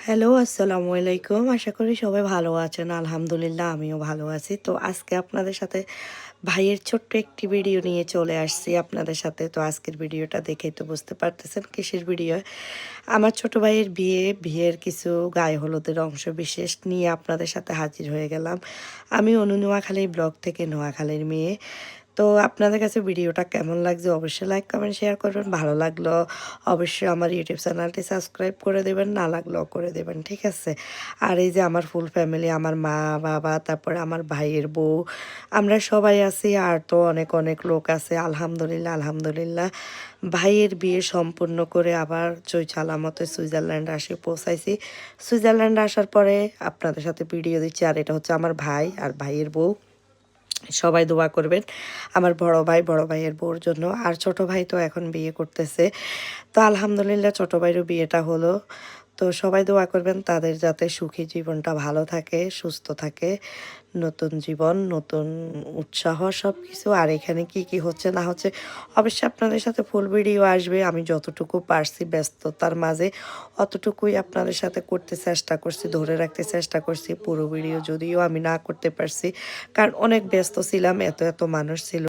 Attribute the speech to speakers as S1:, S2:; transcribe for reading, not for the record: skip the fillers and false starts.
S1: Hello, আসসালামু আলাইকুম। আশা করি সবাই ভালো আছেন। আলহামদুলিল্লাহ আমিও ভালো আছি। তো আজকে আপনাদের সাথে ভাইয়ের ছোট্ট একটি ভিডিও নিয়ে চলে আসছি আপনাদের সাথে। তো আজকের ভিডিওটা দেখেই তো বুঝতে পারতেছেন কিসের ভিডিও। আমার ছোট ভাইয়ের বিয়ের কিছু গায়ে হলুদের অংশ বিশেষ নিয়ে আপনাদের সাথে হাজির হয়ে গেলাম। আমি অনু নোয়াখালী ব্লগ থেকে নোয়াখালীর মেয়ে। তো আপনাদের কাছে ভিডিওটা কেমন লাগছে অবশ্যই লাইক, কমেন্ট, শেয়ার করবেন। ভালো লাগলো অবশ্যই আমার ইউটিউব চ্যানেলটি সাবস্ক্রাইব করে দেবেন, না লাগলেও করে দেবেন, ঠিক আছে? আর এই যে আমার ফুল ফ্যামিলি, আমার মা, বাবা, তারপরে আমার ভাইয়ের বউ, আমরা সবাই আছি। আর তো অনেক অনেক লোক আছে। আলহামদুলিল্লাহ, আলহামদুলিল্লাহ। ভাইয়ের বিয়ে সম্পূর্ণ করে আবার সই সালামতে সুইজারল্যান্ড আসে পৌঁছাইছি। সুইজারল্যান্ড আসার পরে আপনাদের সাথে ভিডিও দিচ্ছি। আর এটা হচ্ছে আমার ভাই আর ভাইয়ের বউ। সবাই দোয়া করবেন আমার বড় ভাই, বড় ভাইয়ের বউর জন্য। আর ছোট ভাই তো এখন বিয়ে করতেছে। তো আলহামদুলিল্লাহ ছোট ভাইয়েরও বিয়েটা হলো। তো সবাই দোয়া করবেন তাদের যাতে সুখী জীবনটা ভালো থাকে, সুস্থ থাকে। নতুন জীবন, নতুন উৎসাহ সবকিছু। আর এখানে কি, কি হচ্ছে না হচ্ছে অবশ্যই আপনাদের সাথে ফুল ভিডিও আসবে। আমি যতটুকু পারছি ব্যস্ততার মাঝে অতটুকুই আপনাদের সাথে করতে চেষ্টা করছি, ধরে রাখতে চেষ্টা করছি। পুরো ভিডিও যদিও আমি না করতে পারছি, কারণ অনেক ব্যস্ত ছিলাম, এত মানুষ ছিল।